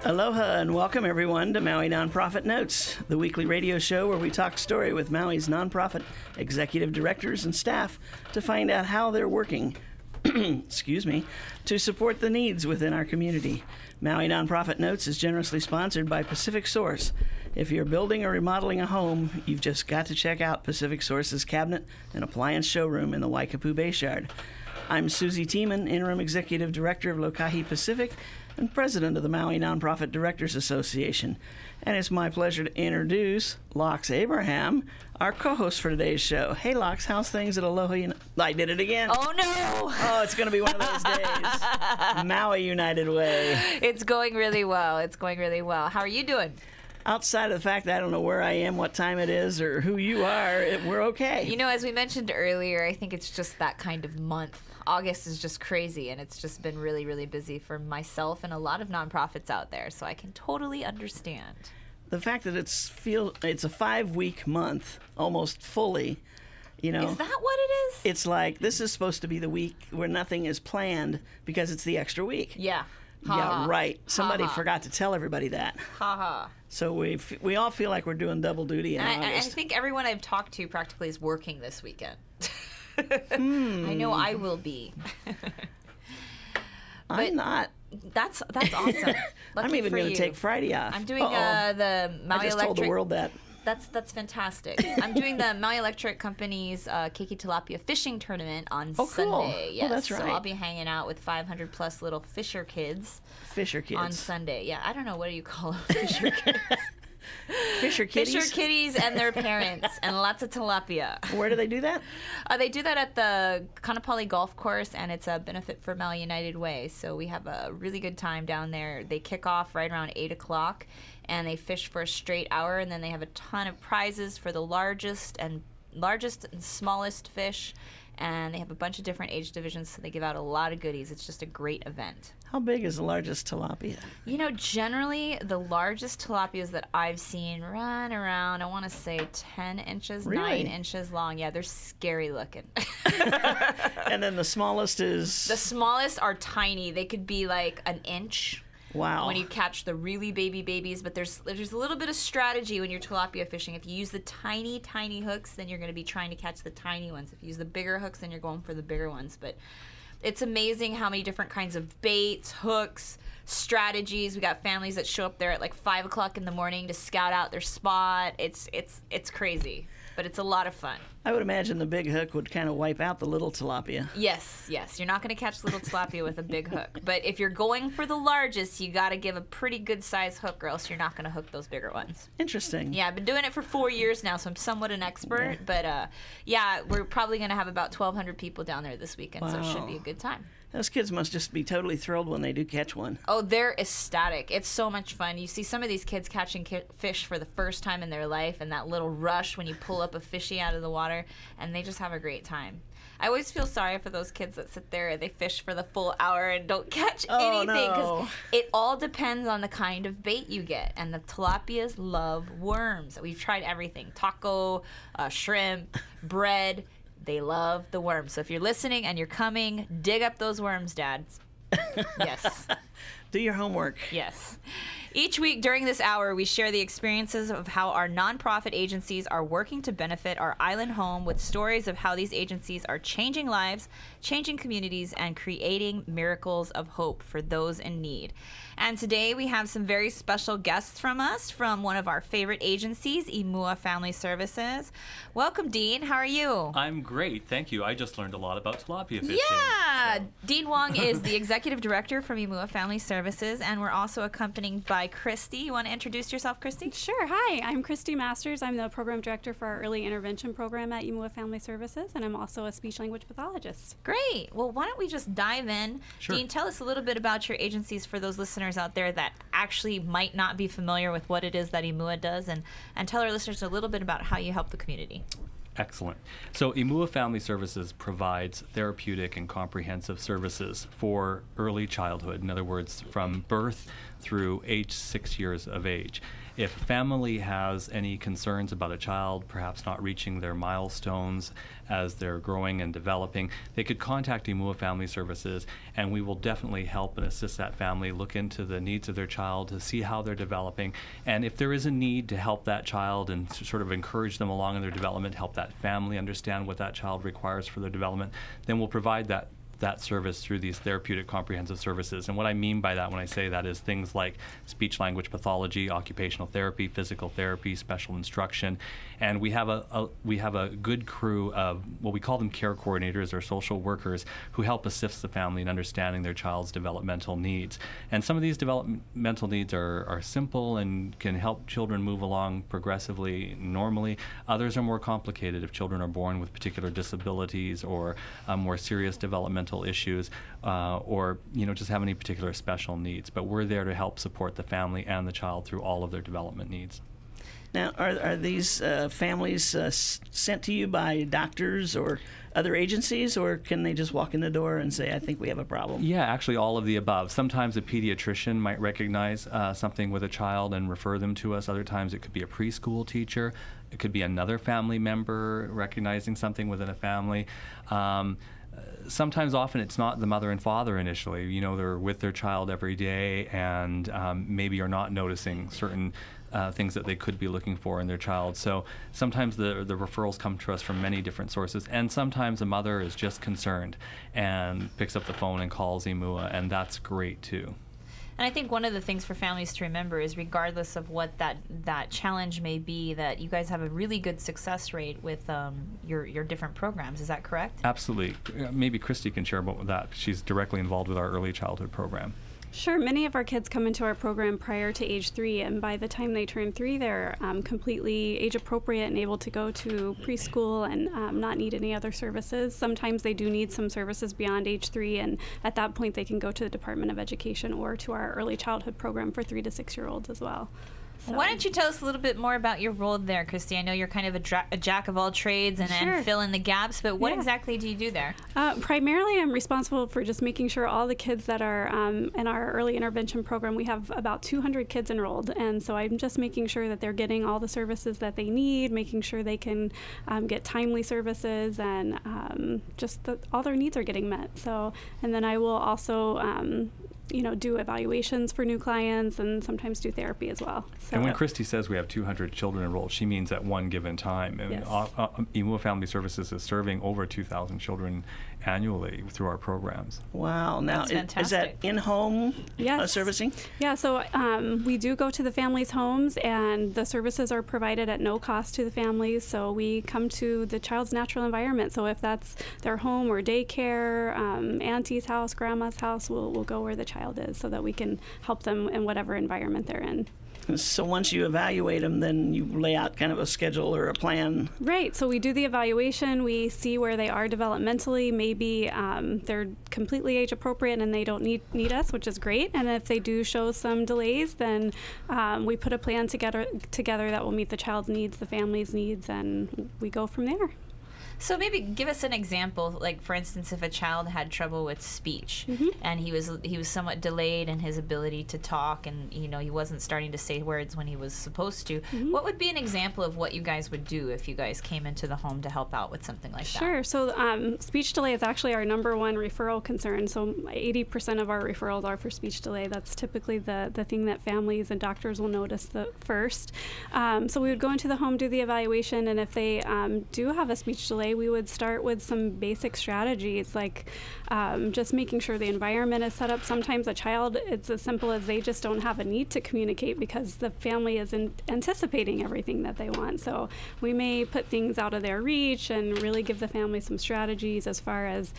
Aloha and welcome everyone to Maui Nonprofit Notes, the weekly radio show where we talk story with Maui's nonprofit executive directors and staff to find out how they're working to support the needs within our community. Maui Nonprofit Notes is generously sponsored by Pacific Source. If you're building or remodeling a home, you've just got to check out Pacific Source's cabinet and appliance showroom in the Waikapu Bayshard. I'm Susie Tiemann, Interim Executive Director of Lokahi Pacific and President of the Maui Nonprofit Directors Association. And it's my pleasure to introduce Lox Abraham, our co-host for today's show. Hey, Lox, how's things at Aloha? I did it again. Oh, no. Oh, it's going to be one of those days. Maui United Way. It's going really well. It's going really well. How are you doing? Outside of the fact that I don't know where I am, what time it is, or who you are, we're okay. You know, as we mentioned earlier, I think it's just that kind of month. August is just crazy, and it's just been really, really busy for myself and a lot of nonprofits out there, so I can totally understand. The fact that it's a 5-week month, almost fully, you know. Is that what it is? It's like this is supposed to be the week where nothing is planned because it's the extra week. Yeah. Yeah, right. Somebody forgot to tell everybody that. So we all feel like we're doing double duty in August. I think everyone I've talked to practically is working this weekend. I know I will be. I'm not. That's awesome. I'm even going to take Friday off. I'm doing the Maui I just Electric. told the world that. That's fantastic. I'm doing the Maui Electric Company's Keiki Tilapia fishing tournament on Sunday. Cool. Yes. Oh, that's right. So I'll be hanging out with 500 plus little fisher kids. Fisher kids. On Sunday. Yeah, I don't know, what do you call them? Fisher kids. Fisher kitties? Fisher kitties and their parents, and lots of tilapia. Where do they do that? They do that at the Kanapali Golf Course, and it's a benefit for Maui United Way. So we have a really good time down there. They kick off right around 8 o'clock, and they fish for a straight hour, and then they have a ton of prizes for the largest and smallest fish, and they have a bunch of different age divisions, so they give out a lot of goodies. It's just a great event. How big is the largest tilapia? You know, generally, the largest tilapias that I've seen run around, I want to say 10 inches, really? 9 inches long. Yeah, they're scary looking. And then the smallest is? The smallest are tiny. They could be like an inch. Wow. When you catch the really babies, but there's a little bit of strategy when you're tilapia fishing. If you use the tiny hooks, then you're going to be trying to catch the tiny ones. If you use the bigger hooks, then you're going for the bigger ones. But it's amazing how many different kinds of baits, hooks, strategies. We got families that show up there at like 5 o'clock in the morning to scout out their spot. It's crazy, but it's a lot of fun. I would imagine the big hook would kind of wipe out the little tilapia. Yes. You're not going to catch little tilapia with a big hook. But if you're going for the largest, you got to give a pretty good size hook, or else you're not going to hook those bigger ones. Interesting. Yeah, I've been doing it for 4 years now, so I'm somewhat an expert. Yeah. But we're probably going to have about 1,200 people down there this weekend, so it should be a good time. Those kids must just be totally thrilled when they do catch one. Oh, they're ecstatic. It's so much fun. You see some of these kids catching fish for the first time in their life, and that little rush when you pull up a fishy out of the water, and they just have a great time. I always feel sorry for those kids that sit there and they fish for the full hour and don't catch anything, because it all depends on the kind of bait you get. And the tilapias love worms. We've tried everything: taco, shrimp, bread. They love the worms. So if you're listening and you're coming, dig up those worms, Dad. Yes. Do your homework. Yes. Each week during this hour, we share the experiences of how our nonprofit agencies are working to benefit our island home, with stories of how these agencies are changing lives, changing communities, and creating miracles of hope for those in need. And today we have some very special guests from one of our favorite agencies, Imua Family Services. Welcome, Dean. How are you? I'm great. Thank you. I just learned a lot about tilapia fishing. Yeah. So. Dean Wong is the executive director from Imua Family Services, and we're also accompanied by Christy. You want to introduce yourself, Christy? Sure. Hi, I'm Christy Masters. I'm the program director for our early intervention program at Imua Family Services, and I'm also a speech-language pathologist. Great. Well, why don't we just dive in? Sure. Dean, tell us a little bit about your agencies for those listeners out there that actually might not be familiar with what it is that Imua does, and tell our listeners a little bit about how you help the community. Excellent. So Imua Family Services provides therapeutic and comprehensive services for early childhood. In other words, from birth through age 6 years of age. If a family has any concerns about a child perhaps not reaching their milestones as they're growing and developing, they could contact IMUA Family Services, and we will definitely help and assist that family look into the needs of their child to see how they're developing. And if there is a need to help that child and to sort of encourage them along in their development, help that family understand what that child requires for their development, then we'll provide that service through these therapeutic comprehensive services. And what I mean by that when I say that is things like speech language pathology, occupational therapy, physical therapy, special instruction. And we have a good crew of what we call them care coordinators or social workers who help assist the family in understanding their child's developmental needs. And some of these developmental needs are simple and can help children move along progressively normally. Others are more complicated if children are born with particular disabilities or more serious developmental issues, or just have any particular special needs. But we're there to help support the family and the child through all of their development needs. Now, are these families sent to you by doctors or other agencies, or can they just walk in the door and say, I think we have a problem? Yeah, actually all of the above. Sometimes a pediatrician might recognize something with a child and refer them to us. Other times it could be a preschool teacher. It could be another family member recognizing something within a family. Sometimes, often, it's not the mother and father initially. They're with their child every day and maybe are not noticing certain things that they could be looking for in their child. So sometimes the referrals come to us from many different sources, and sometimes a mother is just concerned and picks up the phone and calls IMUA, and that's great too. And I think one of the things for families to remember is, regardless of what that challenge may be, that you guys have a really good success rate with your different programs. Is that correct? Absolutely. Maybe Christy can share about that. She's directly involved with our early childhood program. Sure. Many of our kids come into our program prior to age 3, and by the time they turn 3, they're completely age appropriate and able to go to preschool and not need any other services. Sometimes they do need some services beyond age 3, and at that point they can go to the Department of Education or to our early childhood program for 3 to 6-year-olds as well. So. Why don't you tell us a little bit more about your role there, Christy? I know you're kind of a jack of all trades and fill in the gaps, but what exactly do you do there? Primarily, I'm responsible for just making sure all the kids that are in our early intervention program, we have about 200 kids enrolled, and so I'm just making sure that they're getting all the services that they need, making sure they can get timely services, and just that all their needs are getting met. So, and then I will also do evaluations for new clients and sometimes do therapy as well. So. And when Christy says we have 200 children enrolled, she means at one given time. And yes. IMUA Family Services is serving over 2,000 children annually through our programs. Wow. Now, is that in-home servicing? Yeah, so we do go to the families' homes, and the services are provided at no cost to the families. So we come to the child's natural environment. So if that's their home or daycare, auntie's house, grandma's house, we'll go where the child is so that we can help them in whatever environment they're in. So once you evaluate them, then you lay out kind of a schedule or a plan. Right. So we do the evaluation. We see where they are developmentally. Maybe they're completely age appropriate and they don't need us, which is great. And if they do show some delays, then we put a plan together that will meet the child's needs, the family's needs, and we go from there. So maybe give us an example, like for instance, if a child had trouble with speech and he was somewhat delayed in his ability to talk, and he wasn't starting to say words when he was supposed to. What would be an example of what you guys would do if you guys came into the home to help out with something like that? Sure. So speech delay is actually our number one referral concern. So 80% of our referrals are for speech delay. That's typically the thing that families and doctors will notice the first. So we would go into the home, do the evaluation, and if they do have a speech delay, we would start with some basic strategies like just making sure the environment is set up. Sometimes a child, it's as simple as they just don't have a need to communicate because the family isn't anticipating everything that they want. So we may put things out of their reach and really give the family some strategies as far as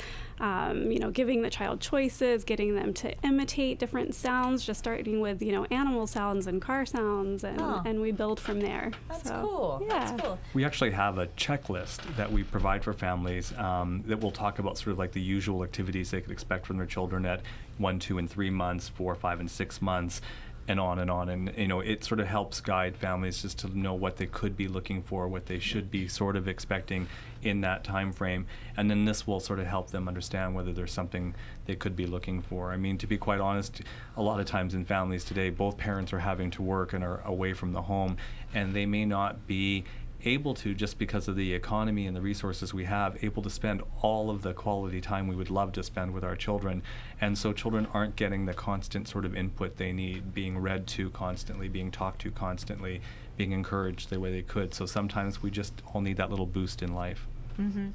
giving the child choices, getting them to imitate different sounds, just starting with animal sounds and car sounds, and we build from there. That's cool. Yeah. That's cool. We actually have a checklist that we provide for families that will talk about sort of like the usual activities they could expect from their children at 1, 2, and 3 months, 4, 5, and 6 months, and on and on. And, you know, it sort of helps guide families just to know what they could be looking for, what they should be sort of expecting in that time frame. And then this will sort of help them understand whether there's something they could be looking for. I mean, to be quite honest, a lot of times in families today, both parents are having to work and are away from the home, and they may not be able to, just because of the economy and the resources we have, able to spend all of the quality time we would love to spend with our children. And so children aren't getting the constant sort of input they need, being read to constantly, being talked to constantly, being encouraged the way they could. So sometimes we just all need that little boost in life. Mm-hmm.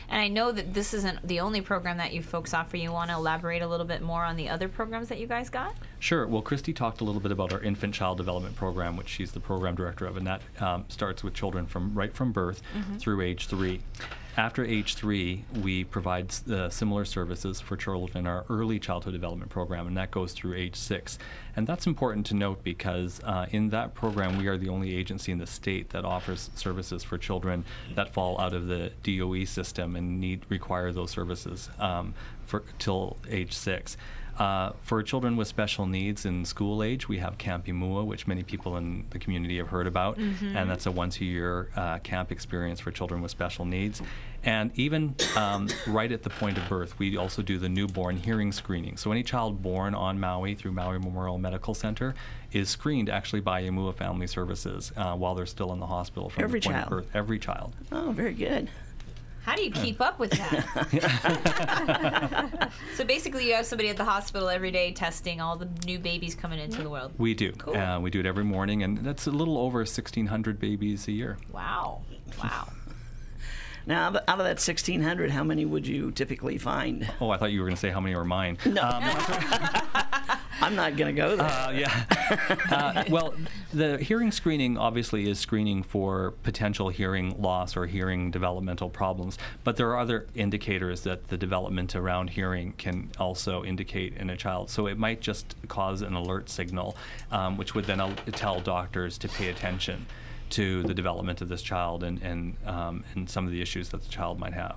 And I know that this isn't the only program that you folks offer. You want to elaborate a little bit more on the other programs that you guys got? Sure. Well, Christy talked a little bit about our infant child development program, which she's the program director of, and that starts with children right from birth through age 3. After age 3, we provide similar services for children in our early childhood development program, and that goes through age 6. And that's important to note because in that program, we are the only agency in the state that offers services for children that fall out of the DOE system and require those services till age 6. For children with special needs in school age, we have Camp Imua, which many people in the community have heard about, and that's a once-a-year camp experience for children with special needs. And even right at the point of birth, we also do the newborn hearing screening. So any child born on Maui through Maui Memorial Medical Center is screened actually by Imua Family Services while they're still in the hospital from the point of birth. Every child. Oh, very good. How do you keep up with that? So basically you have somebody at the hospital every day testing all the new babies coming into the world. We do. Cool. We do it every morning, and that's a little over 1,600 babies a year. Wow. Wow. Now, out of that 1,600, how many would you typically find? Oh, I thought you were going to say how many are mine. No. I'm not going to go there. Yeah. Well, the hearing screening obviously is screening for potential hearing loss or hearing developmental problems, but there are other indicators that the development around hearing can also indicate in a child. So it might just cause an alert signal, which would then tell doctors to pay attention to the development of this child and some of the issues that the child might have.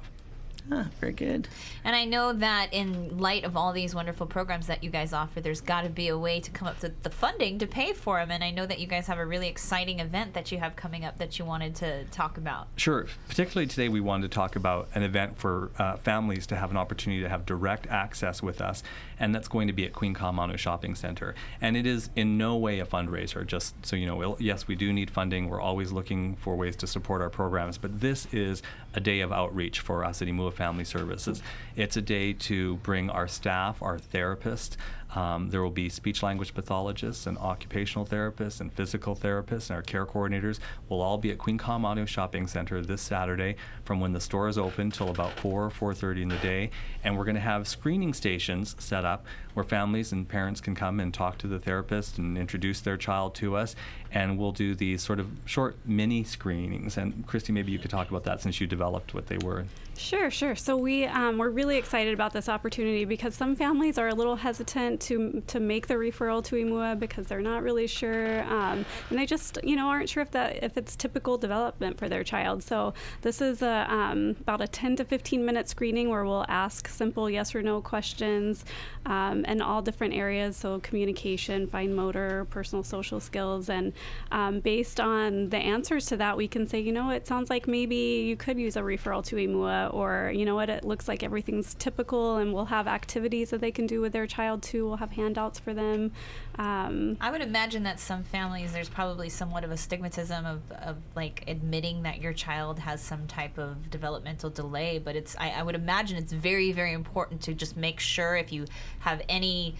Ah, very good. And I know that in light of all these wonderful programs that you guys offer, there's got to be a way to come up with the funding to pay for them. And I know that you guys have a really exciting event that you have coming up that you wanted to talk about. Sure. Particularly today, we wanted to talk about an event for families to have an opportunity to have direct access with us, and that's going to be at Queen Kamano Shopping Center. And it is in no way a fundraiser, just so you know. Yes, we do need funding. We're always looking for ways to support our programs, but this is a day of outreach for us at Imua Family Services. It's a day to bring our staff, our therapists. There will be speech-language pathologists and occupational therapists and physical therapists, and our care coordinators will all be at Queen Kamano Shopping Center this Saturday from when the store is open till about 4 or 4:30 in the day. And we're going to have screening stations set up where families and parents can come and talk to the therapist and introduce their child to us. And we'll do these sort of short mini screenings. And Christy, maybe you could talk about that since you developed what they were. Sure. So we're really excited about this opportunity because some families are a little hesitant to make the referral to Imua because they're not really sure, and they just aren't sure if it's typical development for their child. So this is about a 10 to 15 minute screening where we'll ask simple yes or no questions in all different areas. So communication, fine motor, personal social skills, and based on the answers to that, we can say, it sounds like maybe you could use a referral to Imua. Or, it looks like everything's typical, and we'll have activities that they can do with their child, too. We'll have handouts for them. I would imagine that some families, there's probably somewhat of a stigmatism of like admitting that your child has some type of developmental delay, but I would imagine it's very, very important to just make sure if you have any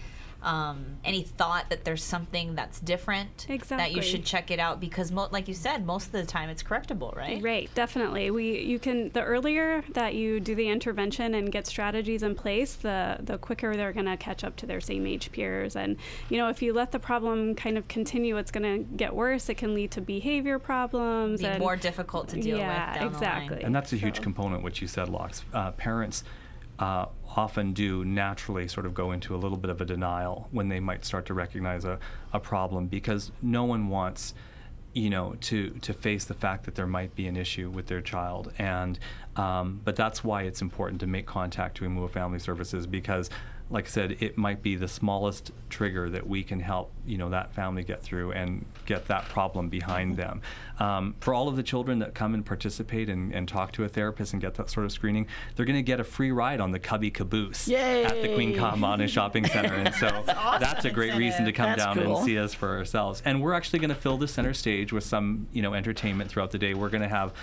thought that there's something that's different, that you should check it out because, like you said, most of the time it's correctable, right? Right, definitely. The earlier that you do the intervention and get strategies in place, the quicker they're going to catch up to their same age peers. And, if you let the problem kind of continue, it's going to get worse. It can lead to behavior problems. Be more difficult to deal with down the line. And that's a huge component, what you said, Lox. Parents often do naturally sort of go into a little bit of a denial when they might start to recognize a problem because no one wants to face the fact that there might be an issue with their child. And but that's why it's important to make contact to Imua Family Services because like I said, it might be the smallest trigger that we can help, that family get through and get that problem behind them. For all of the children that come and participate and talk to a therapist and get that sort of screening, they're going to get a free ride on the Cubby Caboose at the Queen Kahumanu Shopping Center. And so that's a great reason to come down and see us for ourselves. And we're actually going to fill the center stage with some, entertainment throughout the day. We're going to have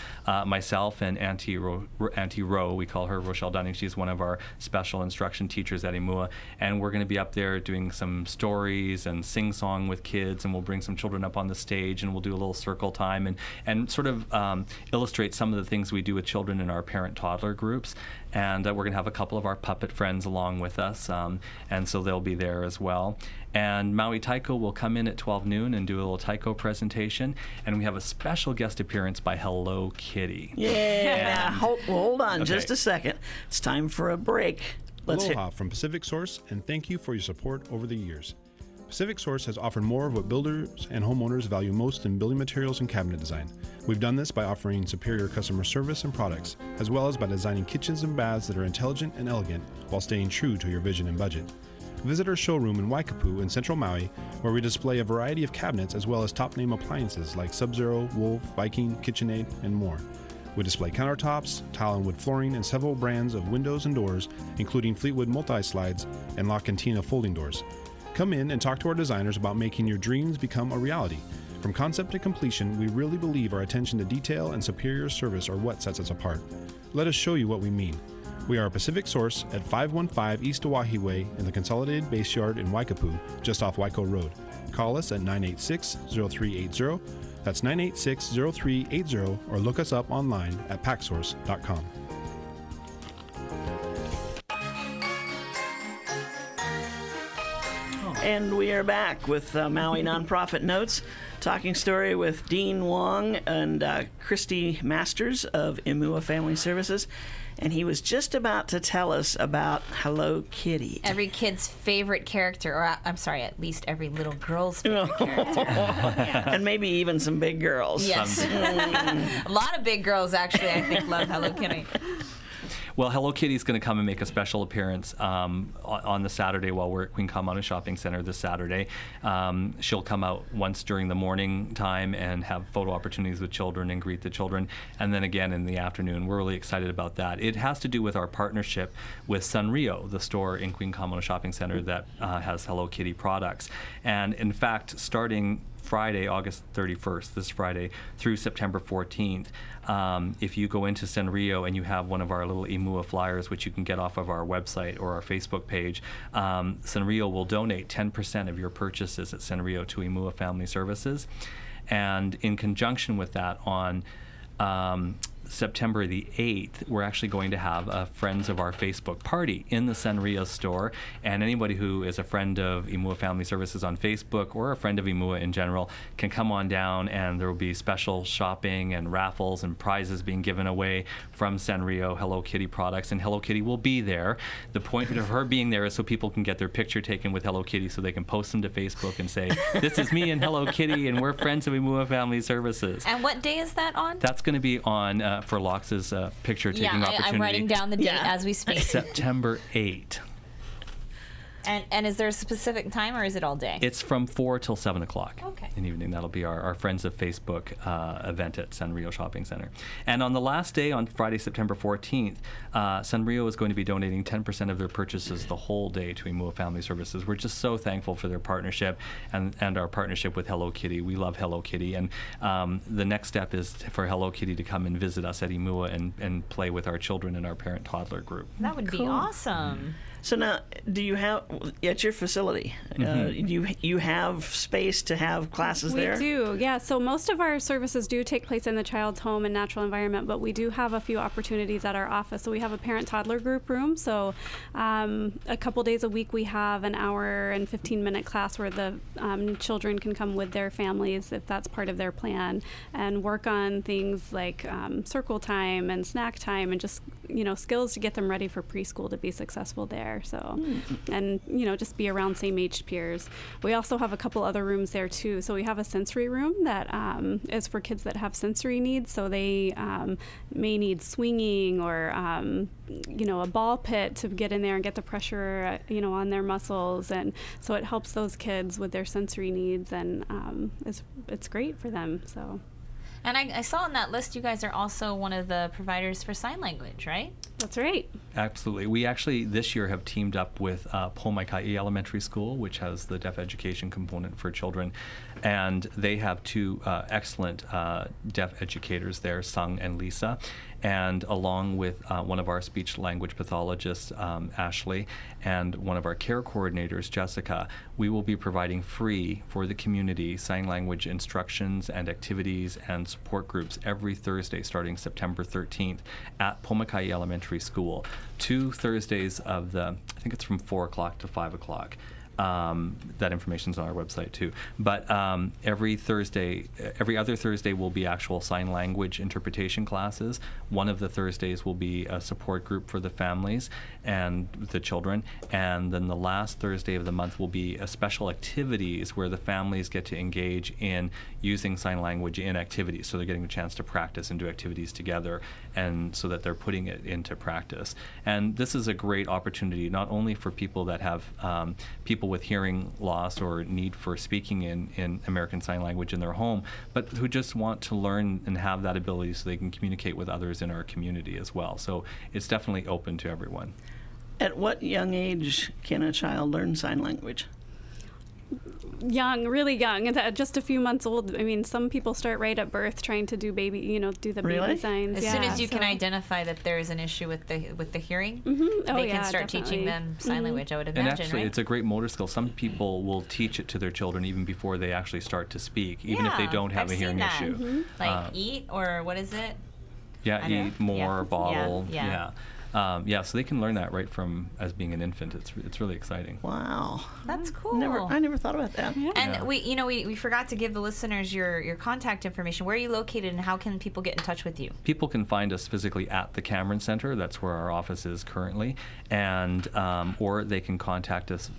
myself and Auntie Roe, we call her Rochelle Dunning. She's one of our special instruction teachers at Imua. And we're going to be up there doing some stories and sing-song with kids, and we'll bring some children up on the stage, and we'll do a little circle time and sort of illustrate some of the things we do with children in our parent-toddler groups. And we're going to have a couple of our puppet friends along with us, and so they'll be there as well. And Maui Taiko will come in at 12 noon and do a little Taiko presentation, and we have a special guest appearance by Hello Kitty. Yeah. Hold on just a second. It's time for a break. Aloha from Pacific Source, and thank you for your support over the years. Pacific Source has offered more of what builders and homeowners value most in building materials and cabinet design. We've done this by offering superior customer service and products, as well as by designing kitchens and baths that are intelligent and elegant while staying true to your vision and budget. Visit our showroom in Waikapu in Central Maui, where we display a variety of cabinets as well as top-name appliances like Sub-Zero, Wolf, Viking, KitchenAid, and more. We display countertops, tile and wood flooring, and several brands of windows and doors, including Fleetwood multi-slides and La Cantina folding doors. Come in and talk to our designers about making your dreams become a reality. From concept to completion, we really believe our attention to detail and superior service are what sets us apart. Let us show you what we mean. We are a Pacific Source at 515 East Oahe Way in the Consolidated Base Yard in Waikapu, just off Waiko Road. Call us at 986-0380. That's 986-0380, or look us up online at packsource.com. And we are back with Maui Nonprofit Notes, talking story with Dean Wong and Christy Masters of Imua Family Services. And he was just about to tell us about Hello Kitty. Every kid's favorite character, or I'm sorry, at least every little girl's favorite character. Yeah. And maybe even some big girls. Yes. A lot of big girls, actually, I think, love Hello Kitty. Well, Hello Kitty's going to come and make a special appearance on the Saturday while we're at Queen Kahumanu Shopping Center this Saturday. She'll come out once during the morning time and have photo opportunities with children and greet the children, and then again in the afternoon. We're really excited about that. It has to do with our partnership with Sanrio, the store in Queen Kahumanu Shopping Center that has Hello Kitty products. And in fact, starting Friday, August 31st, this Friday, through September 14th, if you go into Sanrio and you have one of our little Imua flyers, which you can get off of our website or our Facebook page, Sanrio will donate 10% of your purchases at Sanrio to Imua Family Services. And in conjunction with that, on September the 8th, we're actually going to have a Friends of Our Facebook party in the Sanrio store, and anybody who is a friend of Imua Family Services on Facebook or a friend of Imua in general can come on down, and there will be special shopping and raffles and prizes being given away from Sanrio Hello Kitty products, and Hello Kitty will be there. The point of her being there is so people can get their picture taken with Hello Kitty so they can post them to Facebook and say, this is me and Hello Kitty, and we're friends of Imua Family Services. And what day is that on? That's going to be on for Lox's picture-taking opportunity. I'm writing down the date as we speak. September 8. And is there a specific time, or is it all day? It's from 4 till 7 o'clock in the evening. That'll be our Friends of Facebook event at Sanrio Shopping Center. And on the last day, on Friday, September 14th, Sanrio is going to be donating 10% of their purchases the whole day to Imua Family Services. We're just so thankful for their partnership and our partnership with Hello Kitty. We love Hello Kitty. And the next step is for Hello Kitty to come and visit us at Imua and play with our children in our parent-toddler group. That would be awesome. So now, do you have, at your facility, you have space to have classes there? We do, yeah. So most of our services do take place in the child's home and natural environment, but we do have a few opportunities at our office. So we have a parent-toddler group room. So a couple days a week we have an hour and 15-minute class where the children can come with their families, if that's part of their plan, and work on things like circle time and snack time and just skills to get them ready for preschool to be successful there. So, and, just be around same-aged peers. We also have a couple other rooms there too. So we have a sensory room that is for kids that have sensory needs. So they may need swinging or, a ball pit to get in there and get the pressure, on their muscles. And so it helps those kids with their sensory needs, and it's great for them. So. And I saw on that list you guys are also one of the providers for sign language, right? That's right. Absolutely. We actually this year have teamed up with Pomaikai Elementary School, which has the deaf education component for children, and they have two excellent deaf educators there, Sung and Lisa, and along with one of our speech language pathologists, Ashley, and one of our care coordinators, Jessica, we will be providing free for the community sign language instructions and activities and support groups every Thursday starting September 13th at Pomaikai Elementary School. 2 Thursdays of I think it's from 4 o'clock to 5 o'clock. That information's on our website too. But every other Thursday will be actual sign language interpretation classes. One of the Thursdays will be a support group for the families and the children. And then the last Thursday of the month will be a special activities where the families get to engage in using sign language in activities. So they're getting a chance to practice and do activities together, and so that they're putting it into practice. And this is a great opportunity not only for people that have people with hearing loss or need for speaking in American Sign Language in their home, but who just want to learn and have that ability so they can communicate with others in our community as well. So it's definitely open to everyone. At what young age can a child learn sign language? Young, really young, and just a few months old. I mean, some people start right at birth trying to do baby, do the Really? baby signs. As soon as you can identify that there is an issue with the hearing, they can start teaching them sign language, I would imagine, And actually, right? it's a great motor skill. Some people will teach it to their children even before they actually start to speak, even if they don't have I've a hearing seen that. issue. Like eat, or what is it? Yeah, I don't eat know. more, Yeah. bottle. Yeah. So they can learn that right from as being an infant. It's really exciting. Wow. That's cool. I never thought about that. Yeah. And Yeah. we forgot to give the listeners your contact information. Where are you located, and how can people get in touch with you? People can find us physically at the Cameron Center. That's where our office is currently, and or they can contact us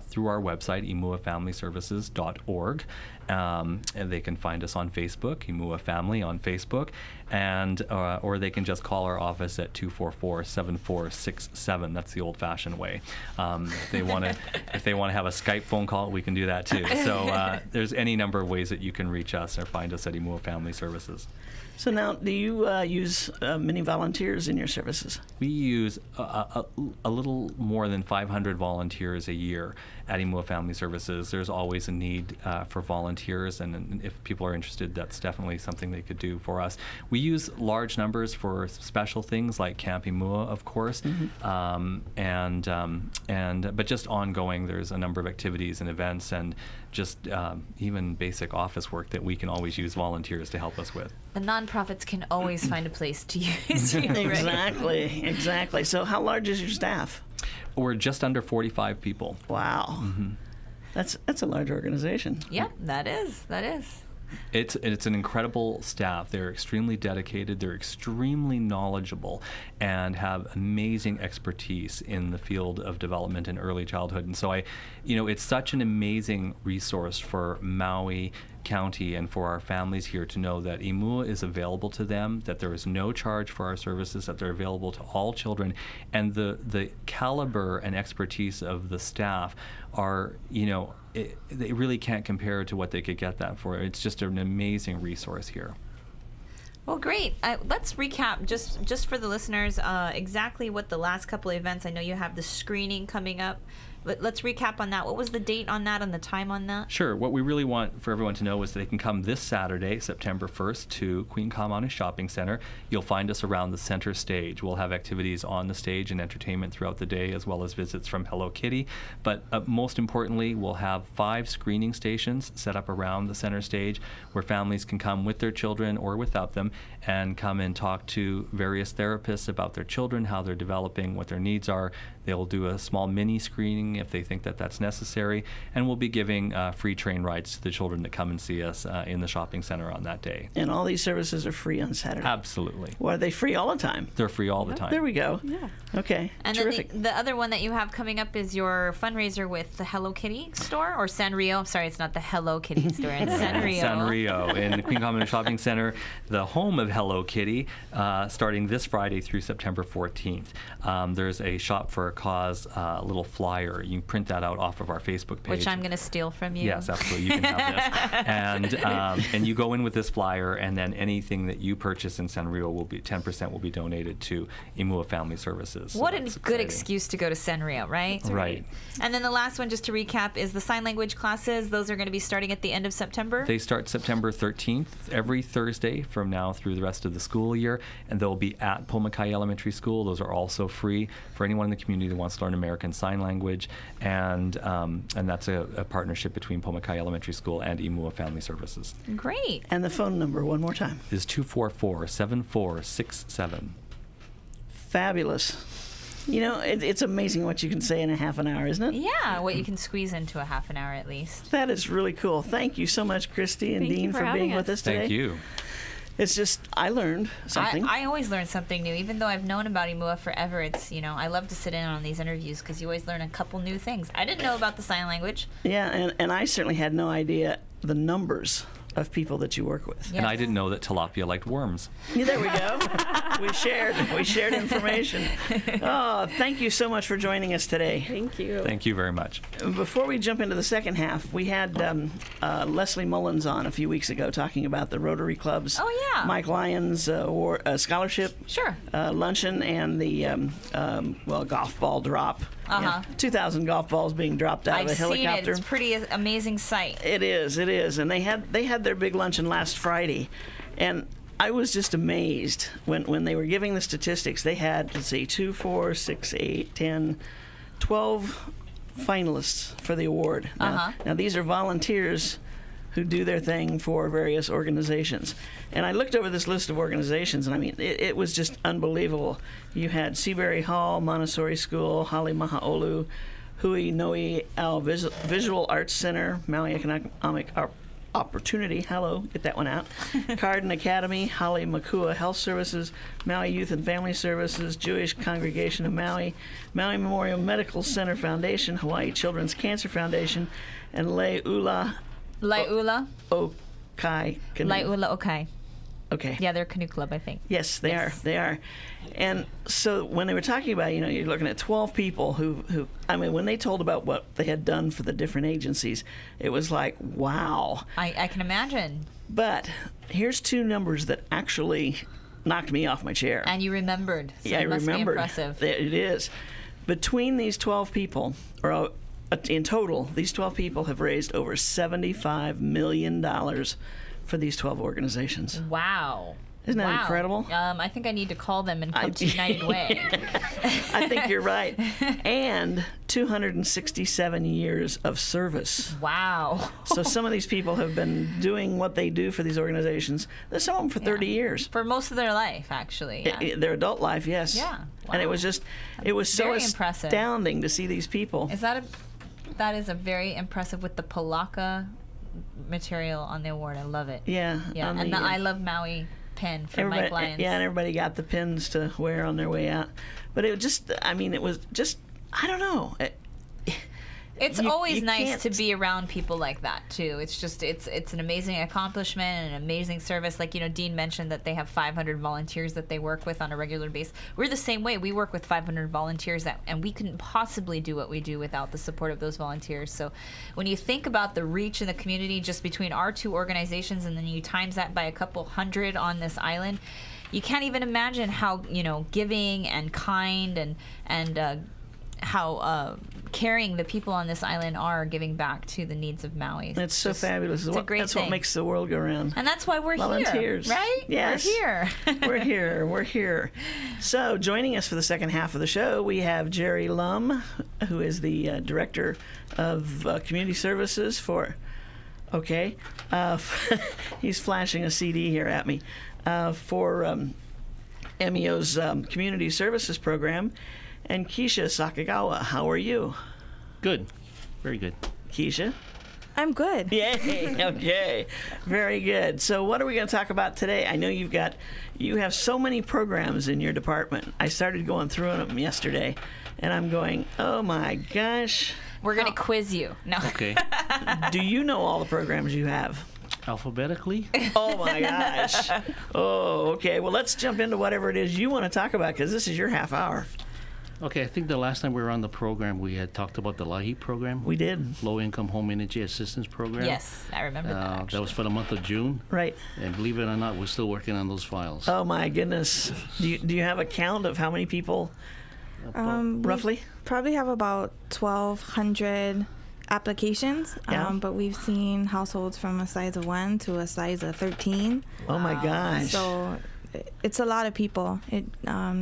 through our website, emuafamilyservices.org. And they can find us on Facebook, Emua Family on Facebook, and or they can just call our office at 244-7467. That's the old-fashioned way. If they want to have a Skype phone call, we can do that too. So there's any number of ways that you can reach us or find us at Emua Family Services. So now, do you use many volunteers in your services? We use a little more than 500 volunteers a year at Emua Family Services. There's always a need for volunteers, and if people are interested, that's definitely something they could do for us. We use large numbers for special things like Camp Emua, of course, but just ongoing, there's a number of activities and events, and just even basic office work that we can always use volunteers to help us with. The nonprofits can always find a place to use you. Right? Exactly. So how large is your staff? We're just under 45 people. Wow. That's a large organization. Yep, that is. It's an incredible staff. They're extremely dedicated. They're extremely knowledgeable and have amazing expertise in the field of development in early childhood. And so it's such an amazing resource for Maui County and for our families here to know that Emua is available to them, that there is no charge for our services, that they're available to all children, and the caliber and expertise of the staff are, they really can't compare to what they could get that for. It's just an amazing resource here. Well, great. Let's recap just for the listeners exactly what the last couple of events. I know you have the screening coming up. Let's recap on that. What was the date on that and the time on that? Sure. What we really want for everyone to know is that they can come this Saturday, September 1st, to Queen Kaimana Shopping Center. You'll find us around the center stage. We'll have activities on the stage and entertainment throughout the day, as well as visits from Hello Kitty. But most importantly, we'll have 5 screening stations set up around the center stage where families can come with their children or without them and come and talk to various therapists about their children, how they're developing, what their needs are. They'll do a small mini screening walking if they think that that's necessary, and we'll be giving free train rides to the children that come and see us in the shopping center on that day. And all these services are free on Saturday. Absolutely. Well, are they free all the time? They're free all the time. There we go. Yeah. Okay. And Terrific. then the other one that you have coming up is your fundraiser with the Hello Kitty store, or Sanrio. Sorry, it's not the Hello Kitty store. It's Sanrio. Sanrio in the Queen Common Shopping Center, the home of Hello Kitty, starting this Friday through September 14th. There's a Shop for a Cause little flyer. You can print that out off of our Facebook page. Which I'm going to steal from you. Yes, absolutely. You can have this. And you go in with this flyer, and then anything that you purchase in Sanrio will be 10% will be donated to Imua Family Services. So What a that's good exciting. excuse to go to Sanrio, right? Right. And then the last one, just to recap, is the sign language classes. Those are going to be starting at the end of September. They start September 13th, every Thursday from now through the rest of the school year, and they'll be at Pomakai Elementary School. Those are also free for anyone in the community that wants to learn American Sign Language, and that's a partnership between Pomakai Elementary School and Imua Family Services. Great. And the phone number, one more time. Is 244-7467. Fabulous. You know, it's amazing what you can say in a half an hour, isn't it? Yeah, what you can squeeze into a half an hour at least. That is really cool. Thank you so much, Christy and Thank you Dean, for for being having with us us. today. Thank you. It's just, I learned something. I always learn something new, even though I've known about Imua forever. It's, I love to sit in on these interviews because you always learn a couple new things. I didn't know about the sign language. Yeah, and I certainly had no idea the numbers of people that you work with. And I didn't know that tilapia liked worms. Yeah, there we go. We shared information. Oh, thank you so much for joining us today. Thank you. Thank you very much. Before we jump into the second half, we had Leslie Mullins on a few weeks ago talking about the Rotary Club's Mike Lyons scholarship Sure. luncheon and the golf ball drop. Uh-huh. 2,000 golf balls being dropped out of a helicopter. I've seen it. It's a pretty amazing sight. It is, and they had their big luncheon last Friday, and I was just amazed when they were giving the statistics. They had, 2, 4, 6, 8, 10, 12 finalists for the award. Now these are volunteers who do their thing for various organizations. And I looked over this list of organizations, and I mean, it was just unbelievable. You had Seabury Hall, Montessori School, Hale Mahaolu, Hui Noi Au Visual Arts Center, Maui Economic Opportunity, get that one out, Carden Academy, Hale Makua Health Services, Maui Youth and Family Services, Jewish Congregation of Maui, Maui Memorial Medical Center Foundation, Hawaii Children's Cancer Foundation, and Lai'ula Okai Canoe. Lai'ula Okai. Okay. Yeah, they're a canoe club, I think. Yes, they are. And so when they were talking about, you're looking at 12 people who when they told about what they had done for the different agencies, it was like, wow. I can imagine. But here's two numbers that actually knocked me off my chair. And you remembered. So I it must remembered. be impressive. It is. Between these 12 people, or in total, these 12 people have raised over $75 million for these 12 organizations. Wow. Isn't that incredible? I think I need to call them and come to United Way. I think you're right. And 267 years of service. Wow. So some of these people have been doing what they do for these organizations. There's some of them for 30 years. For most of their life, actually. Yeah. Their adult life, yes. Yeah. Wow. And it was so very impressive. astounding to see these people. That is a very impressive with the Palaka material on the award. I love it. Yeah. Yeah. And the I Love Maui pin from Mike Lyons. Yeah, and everybody got the pins to wear on their way out. But it was just, I don't know. It's always nice to be around people like that too. It's just it's an amazing accomplishment and an amazing service. Like Dean mentioned that they have 500 volunteers that they work with on a regular basis. We're the same way. We work with 500 volunteers, and we couldn't possibly do what we do without the support of those volunteers. So when you think about the reach in the community just between our two organizations, and then you times that by a couple hundred on this island, you can't even imagine how giving and kind and how caring the people on this island are giving back to the needs of Maui. It's so fabulous. It's a great That's thing. what makes the world go round. And that's why we're Volunteers. here, right? Yes. We're here. We're here. So joining us for the second half of the show, we have Jerry Lum, who is the Director of Community Services for... Okay. He's flashing a CD here at me. For MEO's Community Services Program. And Keisha Sakagawa, how are you? Good. Very good. Keisha? I'm good. Yay. Okay. Very good. So what are we going to talk about today? I know you have so many programs in your department. I started going through them yesterday, and I'm going, oh my gosh. We're going to quiz you. No. Okay. Do you know all the programs you have? Alphabetically? Oh my gosh. Oh, okay. Well, let's jump into whatever it is you want to talk about, because this is your half hour. Okay, I think the last time we were on the program, we had talked about the LIHEAP program. We did. Low-Income Home Energy Assistance Program. Yes, I remember that. That Actually. was for the month of June. Right. And believe it or not, we're still working on those files. Oh my goodness. Do you have a count of how many people roughly? We probably have about 1,200 applications, Yeah. but we've seen households from a size of 1 to a size of 13. Oh my gosh. So it's a lot of people.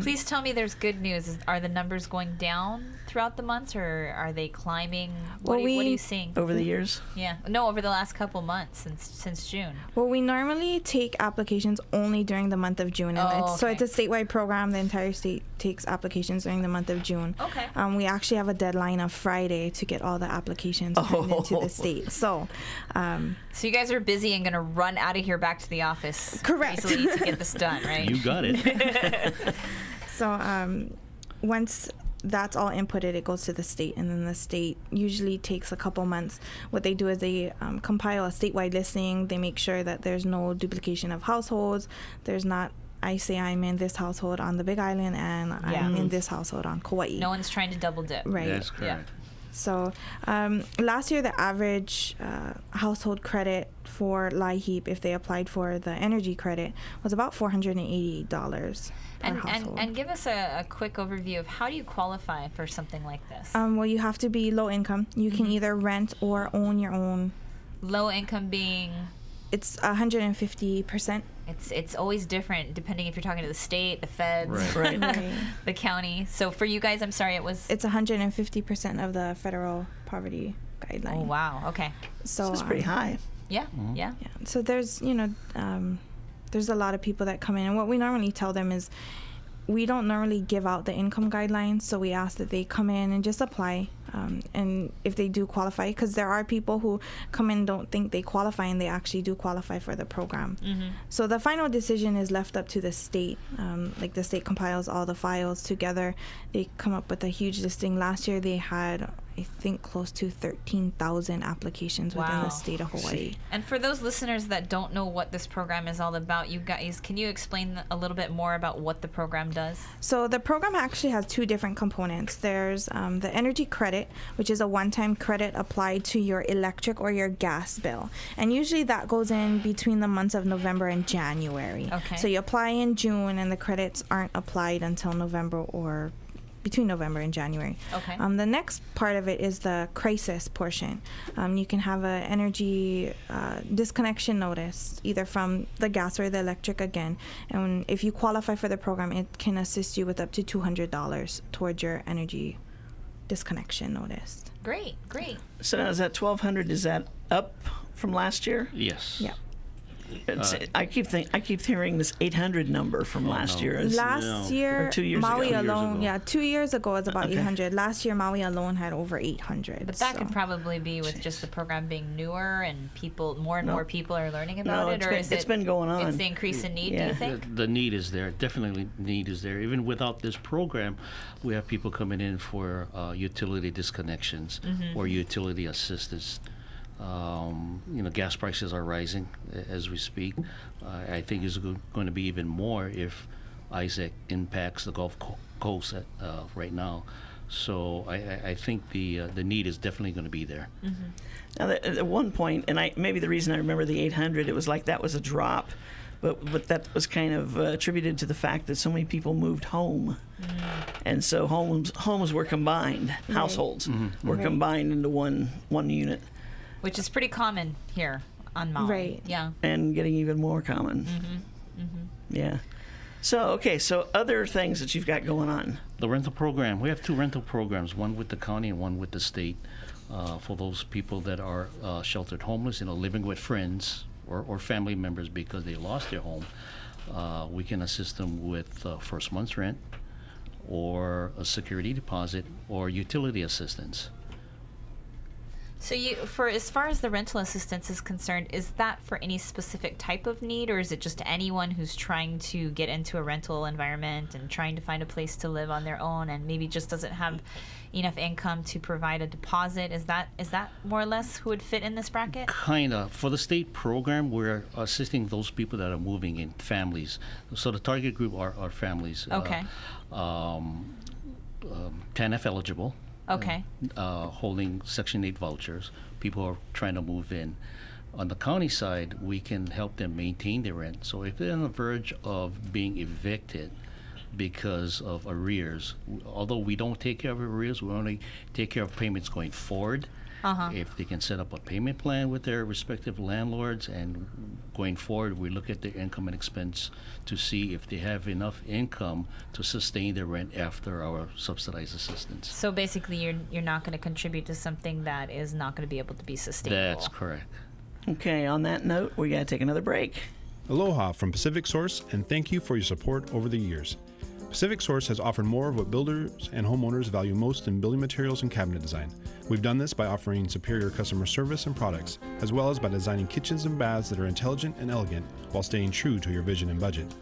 Please tell me there's good news. Are the numbers going down throughout the months, or are they climbing? What are you seeing? Over the years? Yeah. No, over the last couple months since June. Well, we normally take applications only during the month of June. And so okay. it's a statewide program. The entire state takes applications during the month of June. Okay. We actually have a deadline of Friday to get all the applications turned into the state. So So you guys are busy and going to run out of here back to the office. Correct. Easily to get this done, right? You got it. So once that's all inputted, it goes to the state, and then the state usually takes a couple months. What they do is they compile a statewide listing. They make sure that there's no duplication of households. There's not, I say I'm in this household on the Big Island, and I'm in this household on Kauai. No one's trying to double dip. Right. That's correct. So last year, the average household credit for LIHEAP, if they applied for the energy credit, was about $488 per household. And give us a quick overview of how do you qualify for something like this? Well, you have to be low income. You can either rent or own your own. Low income being... It's 150%. It's always different depending if you're talking to the state, the feds, Right. Right. the county. So for you guys, I'm sorry, it was... It's 150% of the federal poverty guideline. Oh, wow. Okay. So That's pretty high. Yeah, yeah. Yeah. So there's, there's a lot of people that come in, and what we normally tell them is we don't normally give out the income guidelines, so we ask that they come in and just apply. And if they do qualify, because there are people who come in and don't think they qualify, and they actually do qualify for the program. Mm-hmm. So the final decision is left up to the state. Like the state compiles all the files together. They come up with a huge listing. Last year they had, I think, close to 13,000 applications within Wow. the state of Hawaii. And for those listeners that don't know what this program is all about, you guys, can you explain a little bit more about what the program does? So the program actually has two different components. There's the energy credit, which is a one-time credit applied to your electric or your gas bill. And usually that goes in between the months of November and January. Okay. So you apply in June, and the credits aren't applied until November or between November and January. Okay. The next part of it is the crisis portion. You can have an energy disconnection notice, either from the gas or the electric again. And if you qualify for the program, it can assist you with up to $200 towards your energy disconnection notice. Great, great. So now is that 1,200? Is that up from last year? Yes. Yeah. I keep hearing this 800 number from last no. year. Is- Last No. year, Or 2 years ago. Maui 2 years alone, ago. 2 years ago it was about Okay. 800. Last year, Maui alone had over 800. But that so. could probably be with just the program being newer and more and No. more people are learning about No, it, it's or been- is it's been going on. It's the increase in need. Do Yeah. you think? The need is there. Definitely, need is there. Even without this program, we have people coming in for utility disconnections or utility assistance. Gas prices are rising as we speak. I think it's going to be even more if Isaac impacts the Gulf Coast right now. So I think the need is definitely going to be there. Now, at one point, and maybe the reason I remember the 800, it was like that was a drop, but that was kind of attributed to the fact that so many people moved home, and so homes were combined, households were Right. combined into one unit, Which is pretty common here on Maui. Right. Yeah. and getting even more common. Yeah. So other things that you've got going on. The rental program, we have two rental programs, one with the county and one with the state, for those people that are sheltered homeless, living with friends or family members because they lost their home. We can assist them with first month's rent or a security deposit or utility assistance. So for as far as the rental assistance is concerned, is that for any specific type of need, or is it just anyone who's trying to get into a rental environment and trying to find a place to live on their own and maybe just doesn't have enough income to provide a deposit? Is that more or less who would fit in this bracket? Kind of. For the state program, we're assisting those people that are moving in, families. So the target group are families. Okay. TANF eligible. Okay. Holding Section 8 vouchers. People are trying to move in. On the county side, we can help them maintain their rent. So if they're on the verge of being evicted because of arrears, although we don't take care of arrears, we only take care of payments going forward. If they can set up a payment plan with their respective landlords, and going forward we look at their income and expense to see if they have enough income to sustain their rent after our subsidized assistance. So basically you're not going to contribute to something that is not going to be able to be sustainable. That's correct. Okay, on that note, we got to take another break. Aloha from Pacific Source, and thank you for your support over the years. Pacific Source has offered more of what builders and homeowners value most in building materials and cabinet design. We've done this by offering superior customer service and products, as well as by designing kitchens and baths that are intelligent and elegant while staying true to your vision and budget.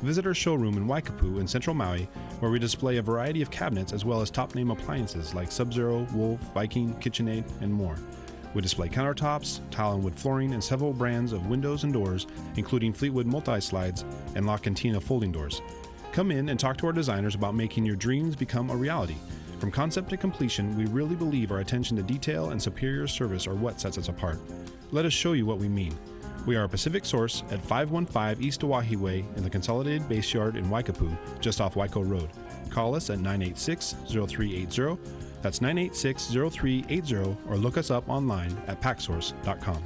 Visit our showroom in Waikapu in central Maui, where we display a variety of cabinets as well as top-name appliances like Sub-Zero, Wolf, Viking, KitchenAid, and more. We display countertops, tile and wood flooring, and several brands of windows and doors, including Fleetwood multi-slides and La Cantina folding doors. Come in and talk to our designers about making your dreams become a reality. From concept to completion, we really believe our attention to detail and superior service are what sets us apart. Let us show you what we mean. We are a Pacific Source at 515 East Oahe Way in the Consolidated Base Yard in Waikapu, just off Waiko Road. Call us at 986-0380. That's 986-0380, or look us up online at packsource.com.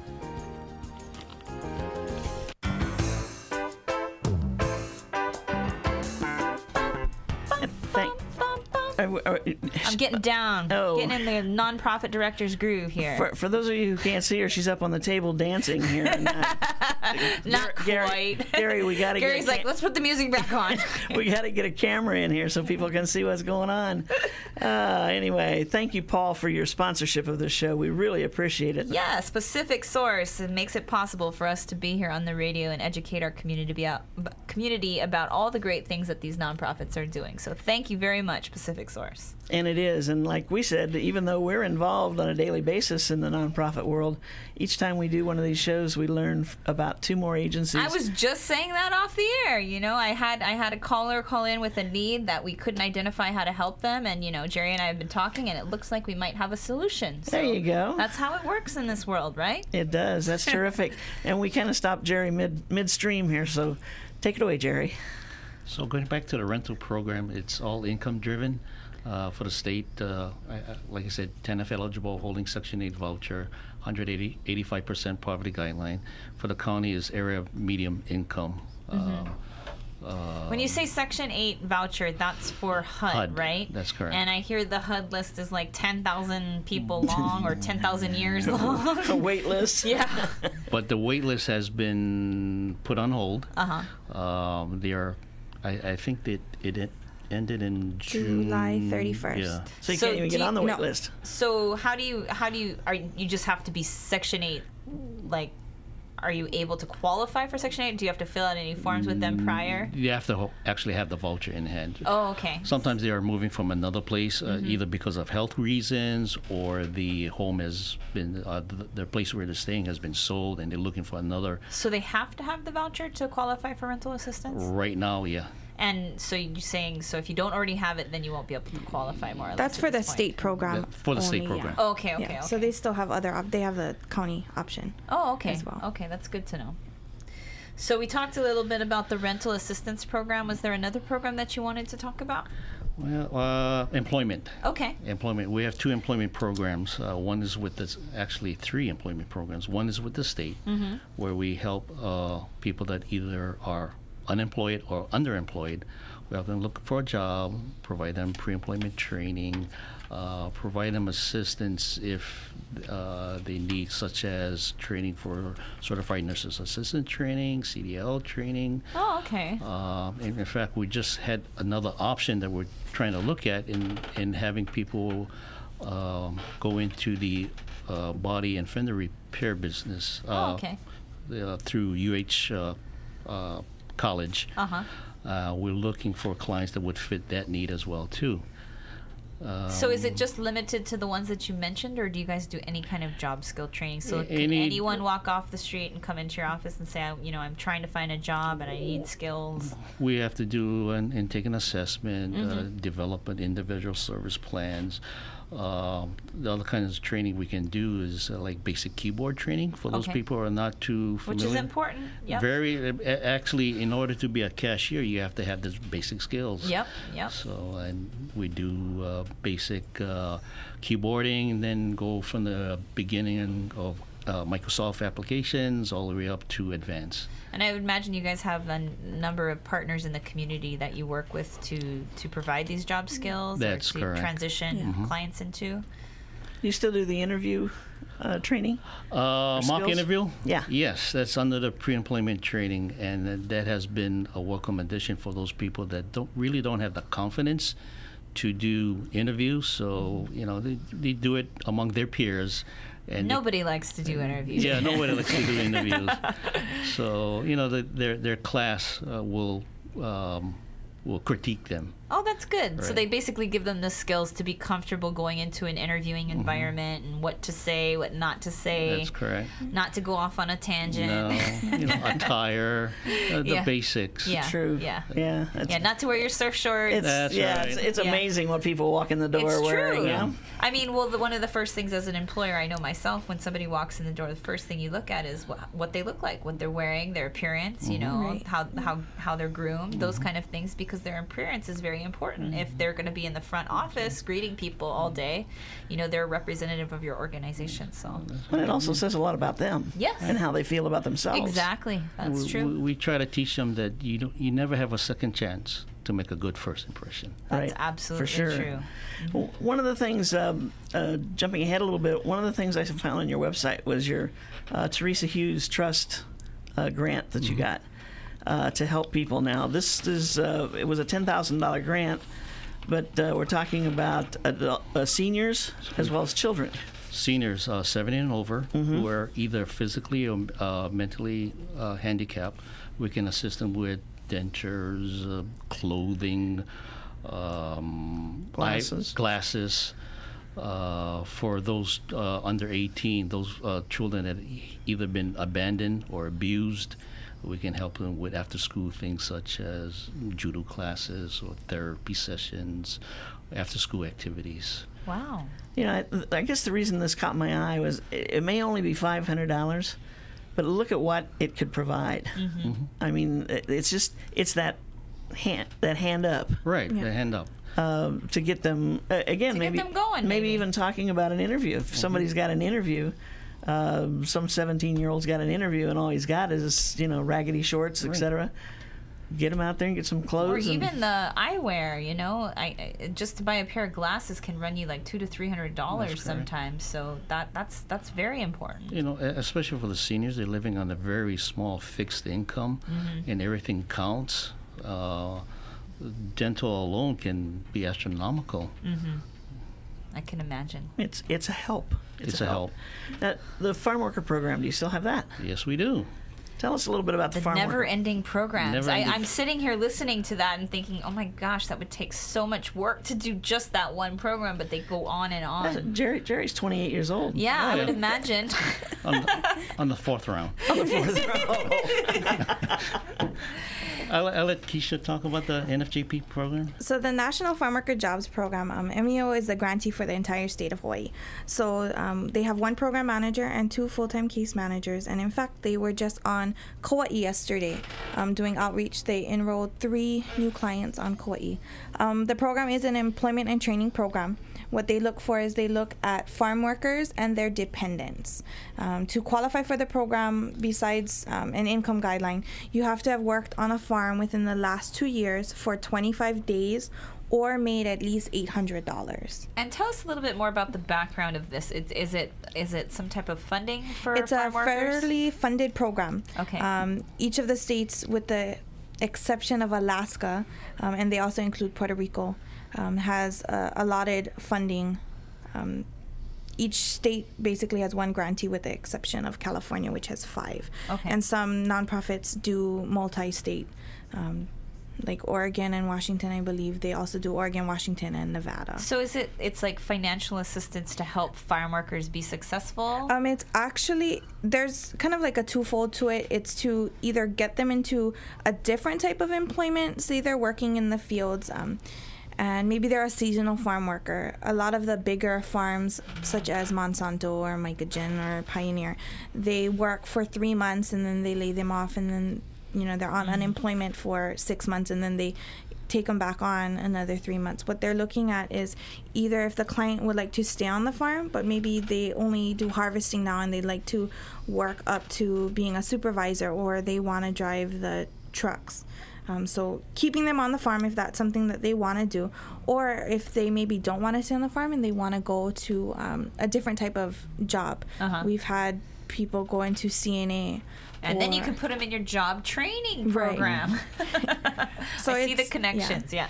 I'm getting down. Getting in the nonprofit director's groove here. For those of you who can't see her, she's up on the table dancing here. Not quite. Gary, we got to Gary's like, let's put the music back on. We got to get a camera in here so people can see what's going on. Anyway, thank you, Paul, for your sponsorship of this show. We really appreciate it. Yes, Pacific Source. It makes it possible for us to be here on the radio and educate our community about all the great things that these nonprofits are doing. So thank you very much, Pacific Source. And it is. And like we said, even though we're involved on a daily basis in the nonprofit world, each time we do one of these shows, we learn about 2 more agencies. I was just saying that off the air. You know, I had a caller call in with a need that we couldn't identify how to help them. And, you know, Jerry and I have been talking, and it looks like we might have a solution. So there you go. That's how it works in this world, right? It does. That's terrific. And we kind of stopped Jerry midstream here. So take it away, Jerry. So going back to the rental program, it's all income driven. For the state, like I said, TANF eligible, holding Section 8 voucher, 85% poverty guideline. For the county is area medium income. When you say Section 8 voucher, that's for HUD, right? That's correct. And I hear the HUD list is like 10,000 people long or 10,000 years long. A wait list. Yeah. But the wait list has been put on hold. I think that it ended in July 31st. Yeah. So you can't even get on the wait list. So how do you just have to be Section 8, like, are you able to qualify for Section 8? Do you have to fill out any forms with them prior? You have to actually have the voucher in hand. Oh, okay. Sometimes they are moving from another place, either because of health reasons or the home has been, the place where they're staying has been sold and they're looking for another. So they have to have the voucher to qualify for rental assistance? Right now, yeah. And so you're saying, so if you don't already have it, then you won't be able to qualify more or less. That's for the state program. For the state program. Oh, okay. So they still have they have the county option. Oh, okay. As well. Okay, that's good to know. So we talked a little bit about the rental assistance program. Was there another program that you wanted to talk about? Well, employment. Okay. Employment. We have 2 employment programs. One is with actually 3 employment programs. One is with the state, where we help people that either are unemployed or underemployed. We help them look for a job, provide them pre-employment training, provide them assistance if they need, such as training for certified nurses assistant training, CDL training. Oh, okay. In fact, we just had another option that we're trying to look at in having people go into the body and fender repair business Okay. through UH College. We're looking for clients that would fit that need as well too. So is it just limited to the ones that you mentioned, or do you guys do any kind of job skill training? So can Any- anyone walk off the street and come into your office and say, I'm trying to find a job and I need skills? We have to do and take an assessment, develop an individual service plans. The other kinds of training we can do is like basic keyboard training for those Okay. people who are not too Which familiar. is important. Yep. Actually, in order to be a cashier, you have to have these basic skills. Yep. So, and we do basic keyboarding, and then go from the beginning of Microsoft applications all the way up to advanced. And I would imagine you guys have a number of partners in the community that you work with to provide these job skills That's or to correct. transition clients into. You still do the interview training? Mock skills? interview? Yeah. Yes, that's under the pre-employment training, and that has been a welcome addition for those people that don't have the confidence to do interviews. So they do it among their peers. And Nobody likes to do interviews. Yeah, nobody likes to do interviews. So their class will critique them. Oh, that's good. So Right. they basically give them the skills to be comfortable going into an interviewing environment and what to say, what not to say. That's correct. Not to go off on a tangent. No, attire, the Yeah. basics. Yeah. True. Yeah. Yeah. That's, Yeah, not to wear your surf shorts. That's right. It's Yeah. amazing what people walk in the door It's wearing. true. You know? I mean, well, one of the first things as an employer, I know myself, when somebody walks in the door, the first thing you look at is what they look like, what they're wearing, their appearance, Right. how they're groomed, those kind of things, because their appearance is very important. If they're going to be in the front office greeting people all day, they're a representative of your organization. So But it also says a lot about them. Yes. And how they feel about themselves. exactly, that's we, true. We try to teach them that you never have a second chance to make a good first impression. That's Right. absolutely For sure. true. Well, one of the things, jumping ahead a little bit, one of the things I found on your website was your Teresa Hughes Trust grant that you got to help people. Now, this is it was a $10,000 grant, but we're talking about seniors as well as children. Seniors 70 and over who are either physically or mentally handicapped, we can assist them with dentures, clothing, Glasses. glasses. For those under 18, those children that either been abandoned or abused, we can help them with after-school things such as judo classes or therapy sessions, after-school activities. Wow. I guess the reason this caught my eye was it may only be $500, but look at what it could provide. I mean, it's that hand up Right, Yeah. the hand up. to get them again. To get maybe them going, maybe maybe. even talking about an interview. If somebody's got an interview, some 17-year-old's got an interview and all he's got is raggedy shorts, etc. Get him out there and get some clothes. Or and- even the eyewear, I just to buy a pair of glasses can run you like $200 to $300 correct. sometimes. So that's very important. Especially for the seniors, they're living on a very small fixed income, and everything counts. Dental alone can be astronomical. I can imagine. it's a help. It's a help. Now, the farm worker program, do you still have that? Yes, we do. Tell us a little bit about the The farm worker. never-ending programs. Never-ending. I'm sitting here listening to that and thinking, oh my gosh, that would take so much work to do just that one program, but they go on and on. Jerry's 28 years old. Yeah, I Oh, would yeah. imagine. On the fourth round. On the fourth row. I'll let Keisha talk about the NFJP program. So the National Farm Worker Jobs Program, MEO is the grantee for the entire state of Hawaii. So they have one program manager and 2 full-time case managers. And in fact, they were just on Kauai yesterday doing outreach. They enrolled 3 new clients on Kauai. The program is an employment and training program. What they look for is they look at farm workers and their dependents. To qualify for the program, besides an income guideline, you have to have worked on a farm within the last 2 years for 25 days or made at least $800. And tell us a little bit more about the background of this. Is it some type of funding for It's a farm workers? fairly funded program. Okay. Each of the states, with the exception of Alaska, and they also include Puerto Rico, has allotted funding Each state basically has one grantee with the exception of California, which has 5. Okay. And some nonprofits do multi-state, like Oregon and Washington, I believe. They also do Oregon, Washington, and Nevada. So it's like financial assistance to help farm workers be successful? It's actually, there's kind of like a twofold to it. It's to either get them into a different type of employment, say they're working in the fields, and maybe they're a seasonal farm worker. A lot of the bigger farms, such as Monsanto or Mycogen or Pioneer, they work for 3 months and then they lay them off, and then they're on unemployment for 6 months, and then they take them back on another 3 months. What they're looking at is either if the client would like to stay on the farm, but maybe they only do harvesting now and they'd like to work up to being a supervisor, or they want to drive the trucks. So keeping them on the farm if that's something that they want to do, or if they maybe don't want to stay on the farm and they want to go to a different type of job. We've had people go into CNA. And then you can put them in your job training program. Right. So I see the connections, yeah.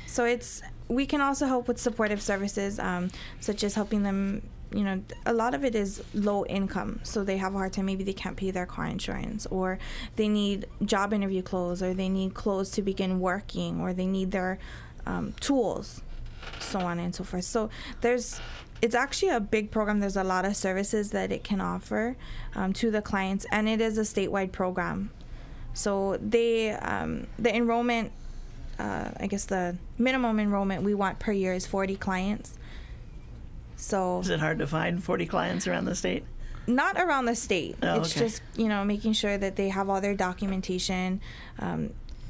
So we can also help with supportive services, such as helping them. A lot of it is low income, so they have a hard time. Maybe they can't pay their car insurance, or they need job interview clothes, or they need clothes to begin working, or they need their tools, so on and so forth. So it's actually a big program. There's a lot of services that it can offer to the clients, and it is a statewide program. So the enrollment, I guess the minimum enrollment we want per year is 40 clients. So is it hard to find 40 clients around the state? Not around the state. It's okay. just, making sure that they have all their documentation.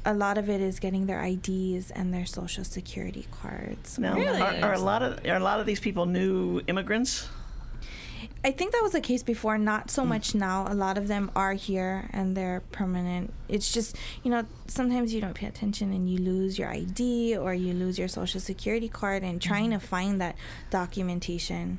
A lot of it is getting their IDs and their social security cards. Now, Really? are a lot of these people new immigrants? I think that was the case before, not so much now. A lot of them are here and they're permanent. It's just, sometimes you don't pay attention and you lose your ID or you lose your social security card, and trying to find that documentation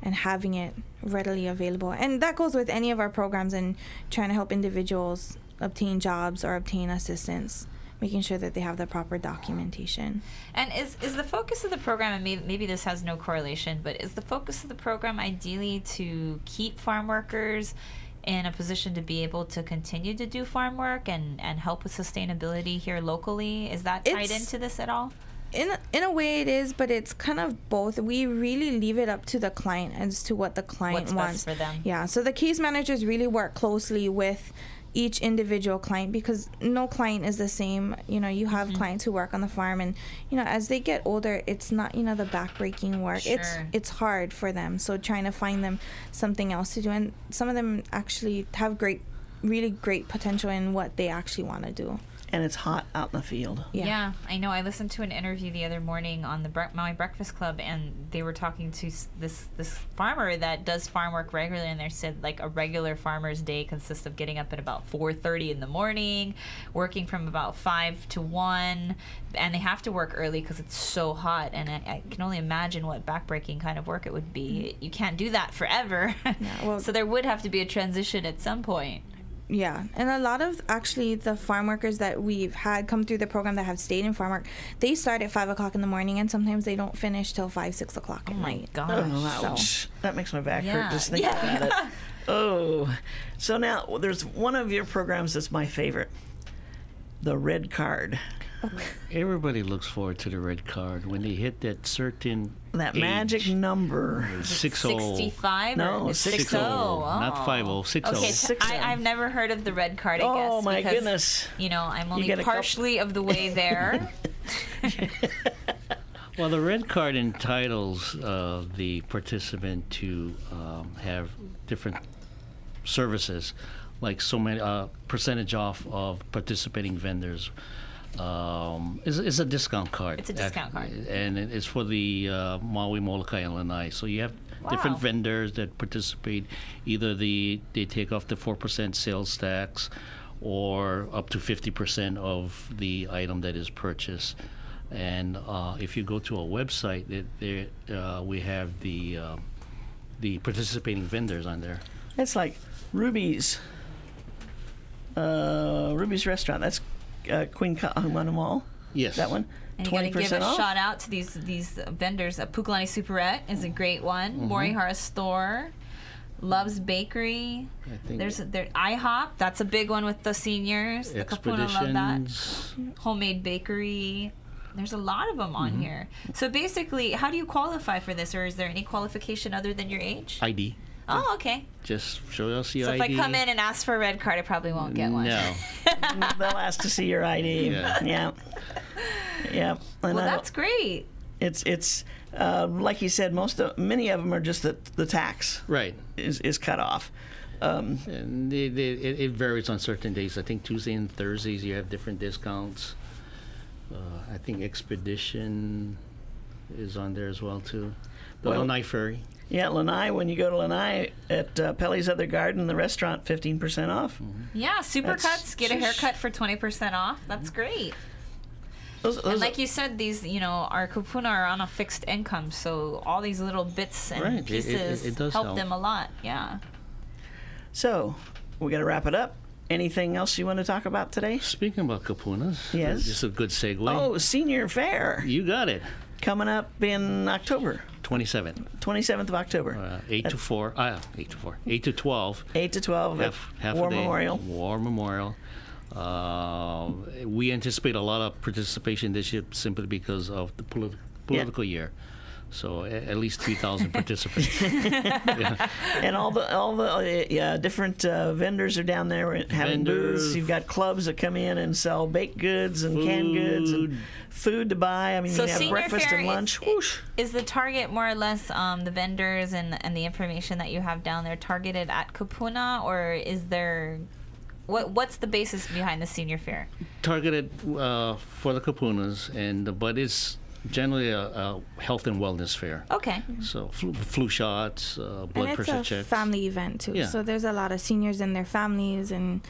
and having it readily available. And that goes with any of our programs, and trying to help individuals obtain jobs or obtain assistance, making sure that they have the proper documentation. And is the focus of the program, and maybe this has no correlation, but is the focus of the program ideally to keep farm workers in a position to be able to continue to do farm work and help with sustainability here locally? Is that tied into this at all? In a way it is, but it's kind of both. We really leave it up to the client as to what the client wants. What's best for them. Yeah, so the case managers really work closely with each individual client, because no client is the same. You have clients who work on the farm, and as they get older, it's not the backbreaking work. Sure. It's hard for them, so trying to find them something else to do. And some of them actually have really great potential in what they actually want to do. And it's hot out in the field. Yeah, I know. I listened to an interview the other morning on the Maui Breakfast Club, and they were talking to this farmer that does farm work regularly, and they said like a regular farmer's day consists of getting up at about 4:30 in the morning, working from about 5 to 1, and they have to work early because it's so hot. And I can only imagine what backbreaking kind of work it would be. You can't do that forever. So there would have to be a transition at some point. Yeah, and a lot of actually the farm workers that we've had come through the program that have stayed in farm work, they start at 5 o'clock in the morning, and sometimes they don't finish till 5, 6 o'clock at night. Gosh. Oh, ouch. That makes my back hurt just thinking about it. Oh, so now there's one of your programs that's my favorite, the red card. Everybody looks forward to the red card when they hit that certain That age. magic number. 60. 65? No, or 60. Not 50, 60. Okay, 60. I've never heard of the red card, I guess. Oh, my because, goodness. I'm You only get a partially of the way there. Well, the red card entitles the participant to have different services, like so many percentage off of participating vendors. It's a discount card. It's a discount card. And it's for the Maui, Molokai, and Lanai. So you have different vendors that participate. Either they take off the 4% sales tax, or up to 50% of the item that is purchased. And if you go to our website, we have the participating vendors on there. It's like Ruby's Restaurant. That's Queen Kahumanu Mall. Yes. That one. And you got to give 20% a off. shout out to these vendors. Pukalani Superette is a great one. Morihara Store, Love's Bakery. I think There's IHOP. That's a big one with the seniors. The Kapuna love that. Expeditions. Homemade Bakery. There's a lot of them on here. So basically, how do you qualify for this, or is there any qualification other than your age? ID. Oh, okay. Just show us your So ID. if I come in and ask for a red card, I probably won't get one. No. They'll ask to see your ID. Yeah. Yeah. And Well, that's great. it's like you said, many of them are just the tax Right. is cut off. And it varies on certain days. I think Tuesday and Thursdays you have different discounts. I think Expedition is on there as well too. The Well- Lanai Ferry. Yeah, Lanai, when you go to Lanai at Pelly's Other Garden, the restaurant, 15% off. Yeah, Supercuts, get a sheesh. haircut for 20% off. That's great. Those And like you said, these, our kupuna are on a fixed income, so all these little bits and Right, it pieces does help help. them a lot. Yeah. So, we got to wrap it up. Anything else you want to talk about today? Speaking about kapunas, Yes. just a good segue. Oh, Senior Fair You got it. coming up in October, 27th, 27th of October, 8 to 4, 8 to 12. 8 to 12 at Half War a day. Memorial. War Memorial. We anticipate a lot of participation this year simply because of the political year. So at least 3,000 participants. And all the different vendors are down there having booths. Vendors. You've got clubs that come in and sell baked goods and canned goods and food to buy. I mean, So you have Senior breakfast Fair and lunch. Whoosh. Is the target more or less the vendors and the information that you have down there targeted at Kapuna, or is there... What's the basis behind the Senior Fair? Targeted for the kapunas, but it's generally a health and wellness fair. Okay. So flu shots, blood And it's pressure a checks. family event too. Yeah. So there's a lot of seniors and their families and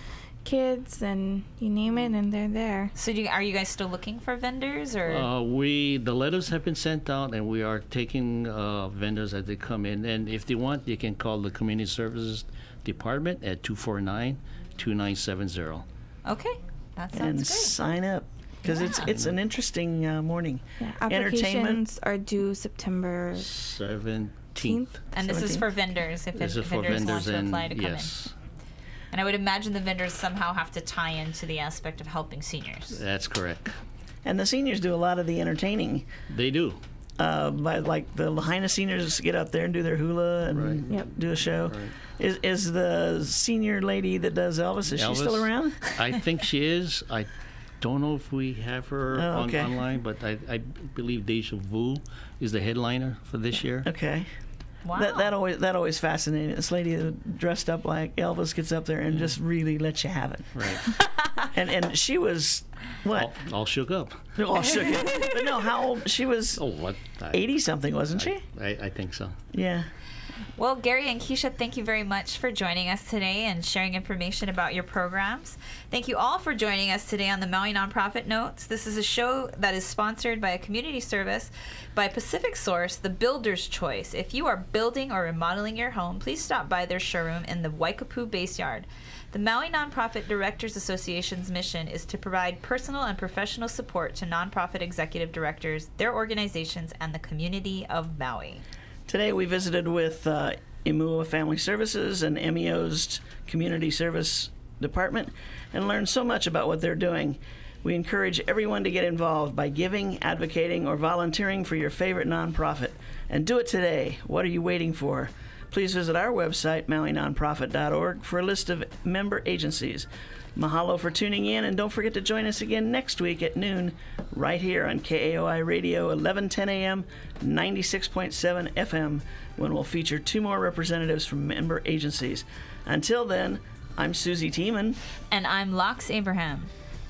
kids and you name it, and they're there. So are you guys still looking for vendors, or? The letters have been sent out, and we are taking vendors as they come in. And if they want, they can call the Community Services Department at 249-2970. Okay. That sounds And great. sign up because it's an interesting morning. Yeah. Entertainment. Applications are due September 17th. And this is 17th. for vendors, if This is for vendors want vendors to and apply to come yes, in. And I would imagine the vendors somehow have to tie into the aspect of helping seniors. that's correct. And the seniors do a lot of the entertaining. They do. By like the Lahaina seniors get up there and do their hula and Right. Yep. do a show. Right. Is the senior lady that does Elvis, is she still Elvis? around? I think she is. I don't know if we have her Oh, okay. online, but I believe Deja Vu is the headliner for this year. Okay. Wow. That always fascinated. This lady dressed up like Elvis gets up there and just really lets you have it. Right. And she was what? All shook up. All shook it. But no, how old? She was Oh, what? 80 something, wasn't she? I think so. Yeah. Well, Gary and Keisha, thank you very much for joining us today and sharing information about your programs. Thank you all for joining us today on the Maui Nonprofit Notes. This is a show that is sponsored by a community service by Pacific Source, the Builder's Choice. If you are building or remodeling your home, please stop by their showroom in the Waikapu Base Yard. The Maui Nonprofit Directors Association's mission is to provide personal and professional support to nonprofit executive directors, their organizations, and the community of Maui. Today we visited with Imua Family Services and MEO's Community Service Department and learned so much about what they're doing. We encourage everyone to get involved by giving, advocating, or volunteering for your favorite nonprofit. And do it today. What are you waiting for? Please visit our website, MauiNonprofit.org, for a list of member agencies. Mahalo for tuning in, and don't forget to join us again next week at noon right here on KAOI Radio, 1110 a.m., 96.7 FM, when we'll feature 2 more representatives from member agencies. Until then, I'm Susie Tiemann, And I'm Lox Abraham.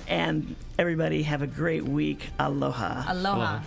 and everybody have a great week. Aloha. Aloha.